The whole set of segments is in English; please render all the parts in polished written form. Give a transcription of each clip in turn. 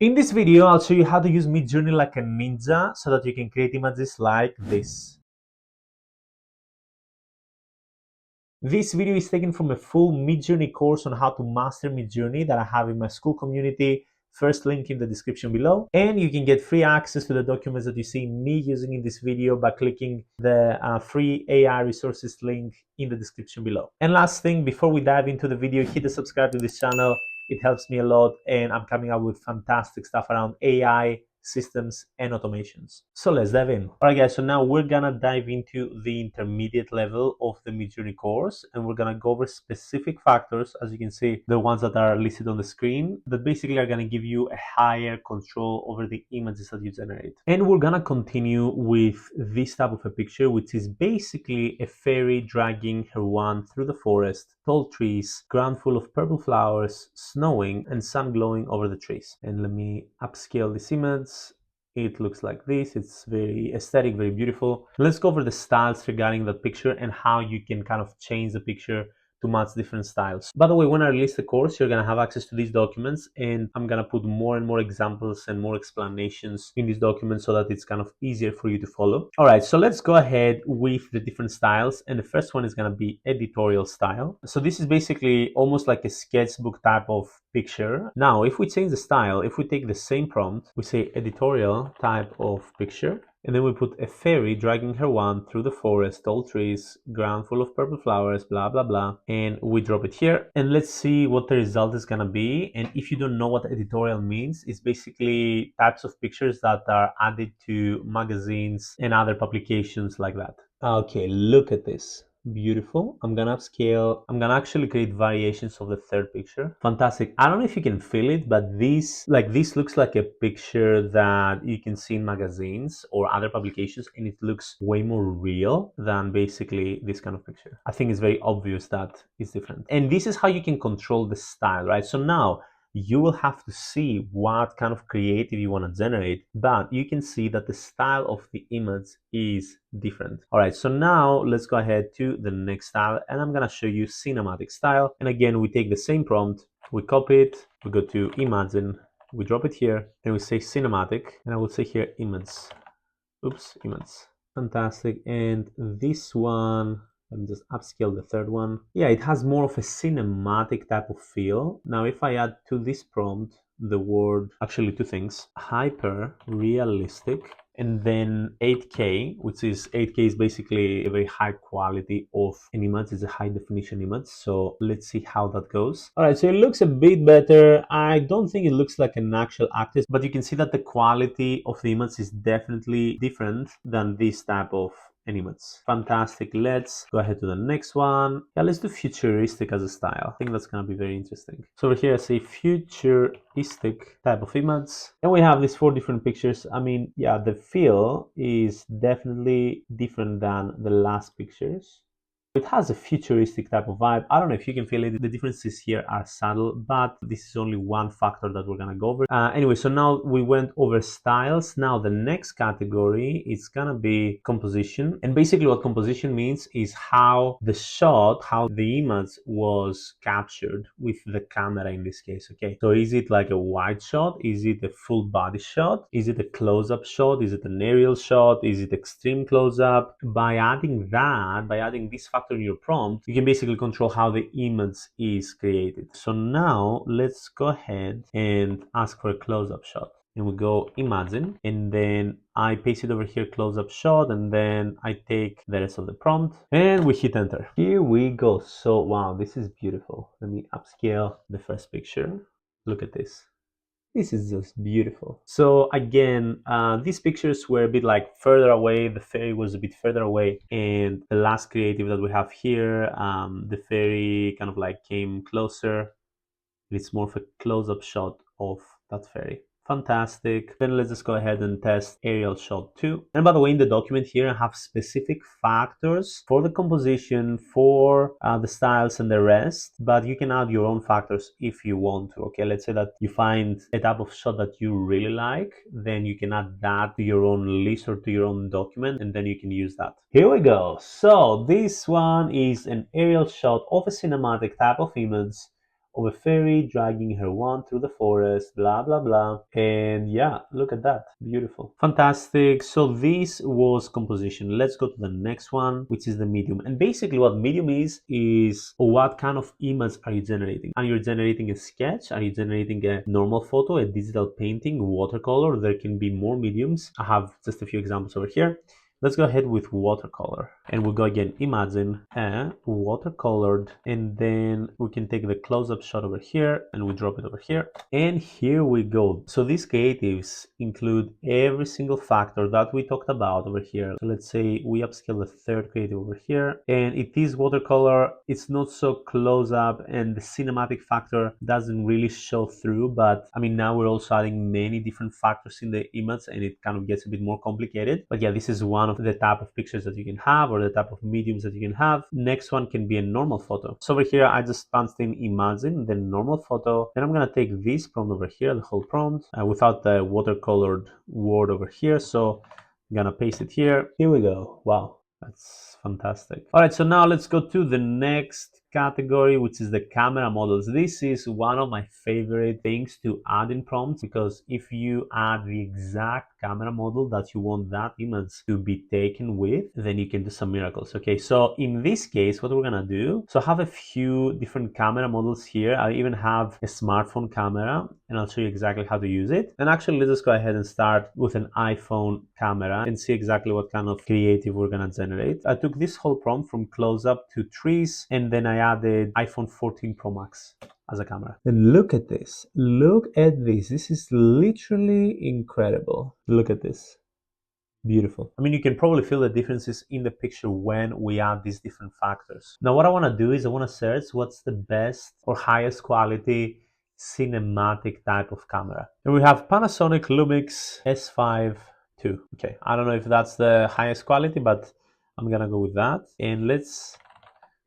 In this video, I'll show you how to use MidJourney like a ninja so that you can create images like this. This video is taken from a full MidJourney course on how to master MidJourney that I have in my school community. First link in the description below. And you can get free access to the documents that you see me using in this video by clicking the free AI resources link in the description below. And last thing, before we dive into the video, hit the subscribe to this channel. It helps me a lot, and I'm coming up with fantastic stuff around AI, systems, and automations. So let's dive in. All right, guys, so now we're gonna dive into the intermediate level of the MidJourney course, and we're gonna go over specific factors, as you can see, the ones that are listed on the screen, that basically are gonna give you a higher control over the images that you generate. And we're gonna continue with this type of a picture, which is basically a fairy dragging her wand through the forest, tall trees, ground full of purple flowers, snowing, and sun glowing over the trees. And let me upscale this image. It looks like this. It's very aesthetic, very beautiful. Let's go over the styles regarding that picture and how you can kind of change the picture to match different styles. By the way, when I release the course, you're gonna have access to these documents, and I'm gonna put more and more examples and more explanations in these documents so that it's kind of easier for you to follow. All right, so let's go ahead with the different styles, and the first one is gonna be editorial style. So this is basically almost like a sketchbook type of picture. Now, if we change the style, if we take the same prompt, we say editorial type of picture, and then we put a fairy dragging her wand through the forest, tall trees, ground full of purple flowers, blah, blah, blah. And we drop it here. And let's see what the result is gonna be. And if you don't know what editorial means, it's basically types of pictures that are added to magazines and other publications like that. Okay, look at this. Beautiful. I'm gonna upscale. I'm gonna actually create variations of the third picture. Fantastic. I don't know if you can feel it, but this looks like a picture that you can see in magazines or other publications, and it looks way more real than basically this kind of picture. I think it's very obvious that it's different. And this is how you can control the style, right? So now you will have to see what kind of creative you want to generate, but you can see that the style of the image is different. All right, so now let's go ahead to the next style, and I'm gonna show you cinematic style. And again, we take the same prompt, we copy it, we go to imagine, we drop it here, and we say cinematic, and I will say here image. Oops, image. Fantastic. And this one, let me just upscale the third one. Yeah, it has more of a cinematic type of feel. Now, if I add to this prompt the word, actually two things, hyper realistic, and then 8K, which is 8K is basically a very high quality of an image. It's a high definition image. So let's see how that goes. All right, so it looks a bit better. I don't think it looks like an actual actress, but you can see that the quality of the image is definitely different than this type of image. Fantastic. Let's go ahead to the next one. Yeah, let's do futuristic as a style. I think that's gonna be very interesting. So over here I say futuristic type of image, and we have these 4 different pictures. I mean, yeah, the feel is definitely different than the last pictures. It has a futuristic type of vibe. I don't know if you can feel it. The differences here are subtle, but this is only one factor that we're gonna go over. Anyway, so now we went over styles. Now the next category is gonna be composition. And basically what composition means is how the shot, how the image was captured with the camera in this case, okay? So is it like a wide shot? Is it a full body shot? Is it a close-up shot? Is it an aerial shot? Is it extreme close-up? By adding this factor in your prompt, you can basically control how the image is created. So now let's go ahead and ask for a close-up shot, and we go imagine, and then I paste it over here, close-up shot, and then I take the rest of the prompt and we hit enter. Here we go. So wow, this is beautiful. Let me upscale the first picture. Look at this. This is just beautiful. So again, these pictures were a bit like further away. The fairy was a bit further away, and the last creative that we have here, the fairy kind of like came closer. It's more of a close-up shot of that fairy. Fantastic. Then let's just go ahead and test aerial shot 2. And by the way, in the document here, I have specific factors for the composition, for the styles and the rest, but you can add your own factors if you want to. Okay, let's say that you find a type of shot that you really like, then you can add that to your own list or to your own document, and then you can use that. Here we go. So this one is an aerial shot of a cinematic type of image of a fairy dragging her wand through the forest, blah blah blah. And yeah, look at that, beautiful, fantastic. So this was composition. Let's go to the next one, which is the medium. And basically what medium is what kind of image are you generating? Are you generating a sketch? Are you generating a normal photo, a digital painting, watercolor? There can be more mediums. I have just a few examples over here. Let's go ahead with watercolor, and we'll go again, imagine a watercolored, and then we can take the close-up shot over here and we drop it over here, and here we go. So these creatives include every single factor that we talked about over here. So let's say we upscale the third creative over here, and it is watercolor. It's not so close-up, and the cinematic factor doesn't really show through, but I mean, now we're also adding many different factors in the image, and it kind of gets a bit more complicated. But yeah, this is one of the type of pictures that you can have, or the type of mediums that you can have. Next one can be a normal photo. So over here I just punched in imagine, the normal photo. Then I'm gonna take this prompt over here, the whole prompt, without the watercolored word over here. So I'm gonna paste it here. Here we go. Wow, that's fantastic. All right, so now let's go to the next category, which is the camera models. This is one of my favorite things to add in prompts, because if you add the exact camera model that you want that image to be taken with, then you can do some miracles. Okay, so in this case, what we're gonna do, so I have a few different camera models here. I even have a smartphone camera, and I'll show you exactly how to use it. And actually, let's just go ahead and start with an iPhone camera and see exactly what kind of creative we're gonna generate. I took this whole prompt from close-up to trees, and then I added iPhone 14 Pro Max as a camera. And look at this. Look at this. This is literally incredible. Look at this. Beautiful. I mean, you can probably feel the differences in the picture when we add these different factors. Now, what I want to do is I want to search what's the best or highest quality cinematic type of camera. And we have Panasonic Lumix S5 II. Okay, I don't know if that's the highest quality, but I'm gonna go with that. And let's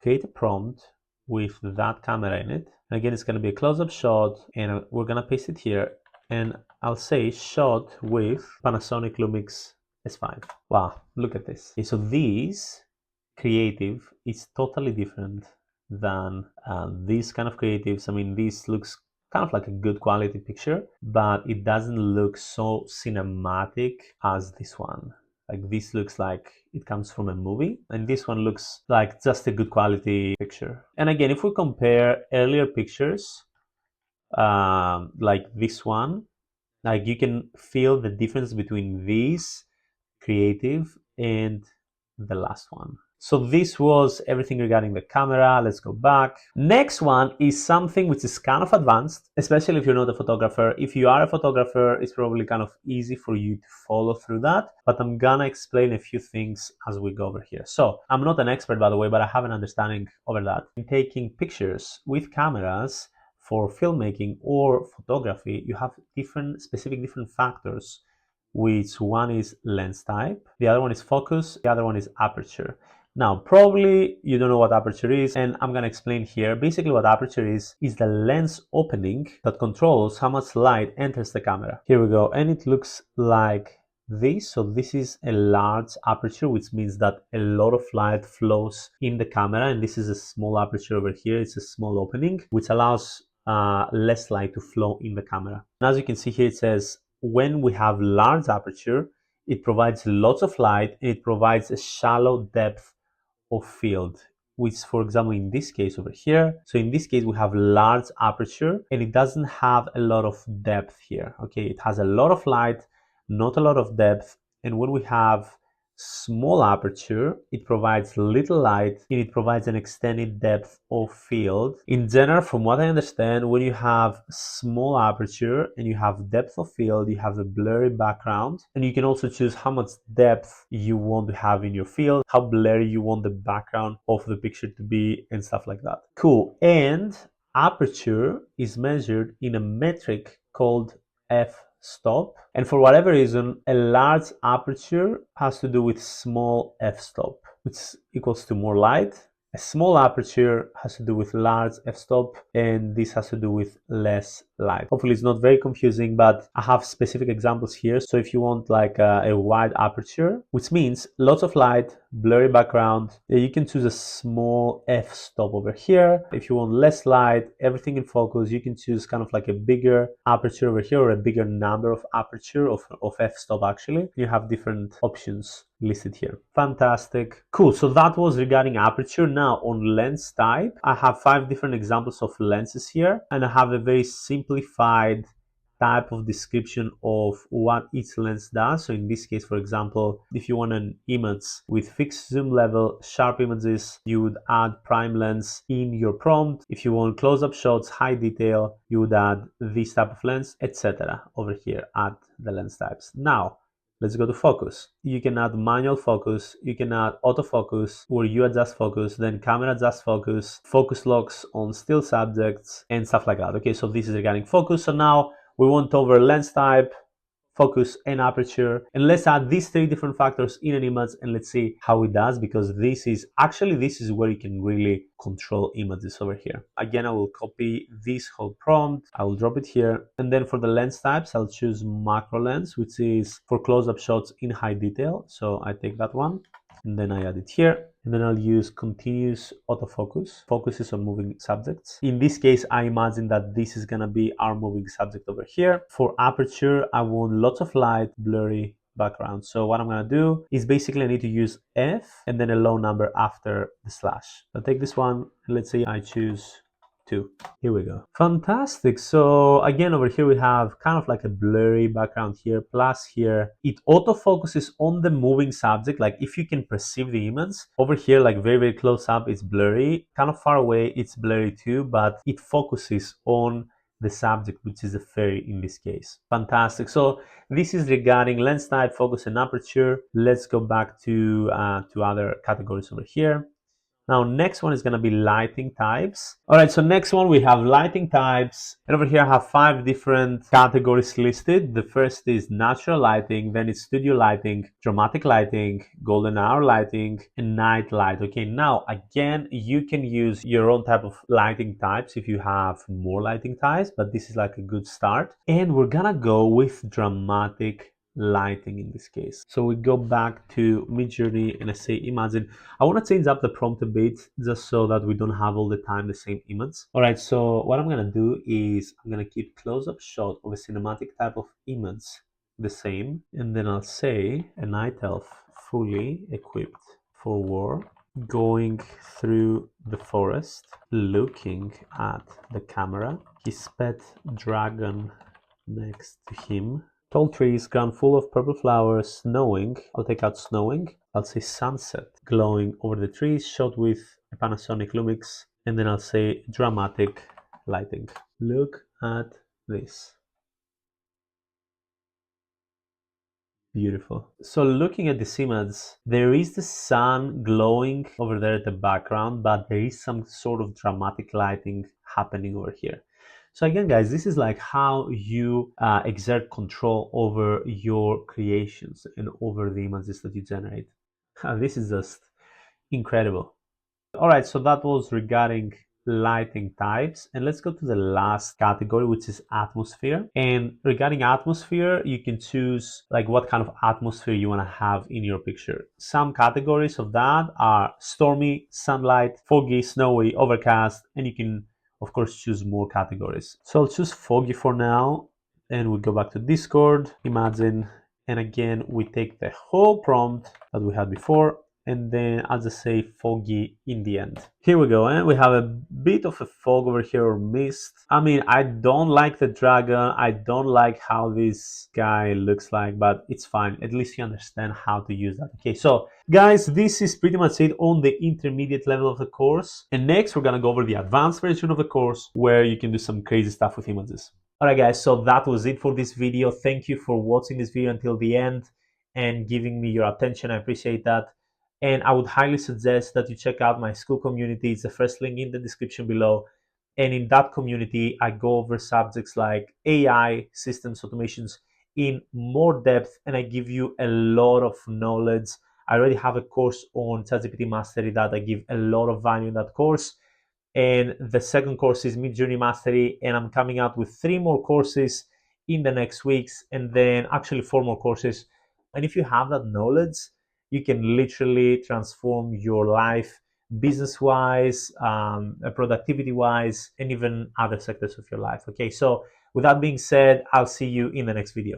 create a prompt with that camera in it. And again, it's gonna be a close-up shot, and we're gonna paste it here. And I'll say shot with Panasonic Lumix S5. Wow, look at this. Okay, so this creative is totally different than these kind of creatives. I mean, this looks kind of like a good quality picture, but it doesn't look so cinematic as this one. Like, this looks like it comes from a movie, and this one looks like just a good quality picture. And again, if we compare earlier pictures, like this one, like you can feel the difference between this creative and the last one. So this was everything regarding the camera. Let's go back. Next one is something which is kind of advanced, especially if you're not a photographer. If you are a photographer, it's probably kind of easy for you to follow through that, but I'm gonna explain a few things as we go over here. So I'm not an expert, by the way, but I have an understanding over that. In taking pictures with cameras for filmmaking or photography, you have specific different factors, which one is lens type, the other one is focus, the other one is aperture. Now, probably you don't know what aperture is, and I'm gonna explain here. Basically, what aperture is the lens opening that controls how much light enters the camera. Here we go, and it looks like this. So this is a large aperture, which means that a lot of light flows in the camera, and this is a small aperture over here. It's a small opening, which allows less light to flow in the camera. And as you can see here, it says when we have large aperture, it provides lots of light, and it provides a shallow depth of field, which, for example, in this case over here, so in this case we have large aperture and it doesn't have a lot of depth here. Okay, it has a lot of light, not a lot of depth. And when we have small aperture, it provides little light and it provides an extended depth of field. In general, from what I understand, when you have small aperture and you have depth of field, you have a blurry background, and you can also choose how much depth you want to have in your field, how blurry you want the background of the picture to be, and stuff like that. Cool. And aperture is measured in a metric called f-stop, and for whatever reason, a large aperture has to do with small f-stop, which equals to more light. A small aperture has to do with large f-stop, and this has to do with less light. Hopefully it's not very confusing, but I have specific examples here. So if you want like a wide aperture, which means lots of light, blurry background, you can choose a small f-stop over here. If you want less light, everything in focus, you can choose kind of like a bigger aperture over here, or a bigger number of aperture of f-stop actually. You have different options listed here. Fantastic. Cool. So that was regarding aperture. Now on lens type, I have 5 different examples of lenses here, and I have a very simplified type of description of what each lens does. So in this case, for example, if you want an image with fixed zoom level, sharp images, you would add prime lens in your prompt. If you want close-up shots, high detail, you would add this type of lens, etc. Over here, add the lens types. Now let's go to focus. You can add manual focus, you can add autofocus, where you adjust focus, then camera adjust focus, focus locks on still subjects, and stuff like that. Okay, so this is regarding focus. So now we went over lens type, focus, and aperture, and let's add these 3 different factors in an image, and let's see how it does, because this is where you can really control images over here. Again, I will copy this whole prompt, I will drop it here, and then for the lens types, I'll choose macro lens, which is for close-up shots in high detail. So I take that one, and then I add it here, and then I'll use continuous autofocus, focuses on moving subjects. In this case, I imagine that this is gonna be our moving subject over here. For aperture, I want lots of light, blurry background. So what I'm gonna do is basically I need to use F and then a low number after the slash. I'll take this one, and let's say I choose 2. Here we go. Fantastic. So again, over here we have kind of like a blurry background here, plus here it auto focuses on the moving subject. Like if you can perceive the image over here, like very, very close up, it's blurry, kind of far away, it's blurry too, but it focuses on the subject, which is a fairy in this case. Fantastic. So this is regarding lens type, focus, and aperture. Let's go back to other categories over here. Now, next one is going to be lighting types. All right, so next one we have lighting types. And over here I have 5 different categories listed. The first is natural lighting, then it's studio lighting, dramatic lighting, golden hour lighting, and night light. Okay, now again, you can use your own type of lighting types if you have more lighting types, but this is like a good start. And we're gonna go with dramatic lighting in this case. So we go back to MidJourney and I say imagine. I want to change up the prompt a bit just so that we don't have all the time the same image. All right, so what I'm gonna do is I'm gonna keep close-up shot of a cinematic type of image the same, and then I'll say a night elf fully equipped for war, going through the forest, looking at the camera, his pet dragon next to him, tall trees, ground full of purple flowers, snowing. I'll take out snowing. I'll say sunset, glowing over the trees, shot with a Panasonic Lumix, and then I'll say dramatic lighting. Look at this. Beautiful. So looking at this image, there is the sun glowing over there at the background, but there is some sort of dramatic lighting happening over here. So again, guys, this is like how you exert control over your creations and over the images that you generate. This is just incredible. All right, so that was regarding lighting types, and let's go to the last category, which is atmosphere. And regarding atmosphere, you can choose like what kind of atmosphere you want to have in your picture. Some categories of that are stormy, sunlight, foggy, snowy, overcast, and you can of course choose more categories. So I'll choose foggy for now, and we go back to Discord, imagine, and again we take the whole prompt that we had before, and then I'll just say foggy in the end. Here we go, and we have a bit of a fog over here, or mist. I mean, I don't like the dragon, I don't like how this guy looks like, but it's fine. At least you understand how to use that. Okay, so guys, this is pretty much it on the intermediate level of the course. And next, we're gonna go over the advanced version of the course, where you can do some crazy stuff with images. All right, guys, so that was it for this video. Thank you for watching this video until the end and giving me your attention. I appreciate that. And I would highly suggest that you check out my school community. It's the first link in the description below. And in that community, I go over subjects like AI, systems, automations in more depth, and I give you a lot of knowledge. I already have a course on ChatGPT Mastery that I give a lot of value in that course. and the second course is MidJourney Mastery, and I'm coming out with 3 more courses in the next weeks, and then actually 4 more courses. And if you have that knowledge, you can literally transform your life business-wise, productivity-wise, and even other sectors of your life. Okay, so with that being said, I'll see you in the next video.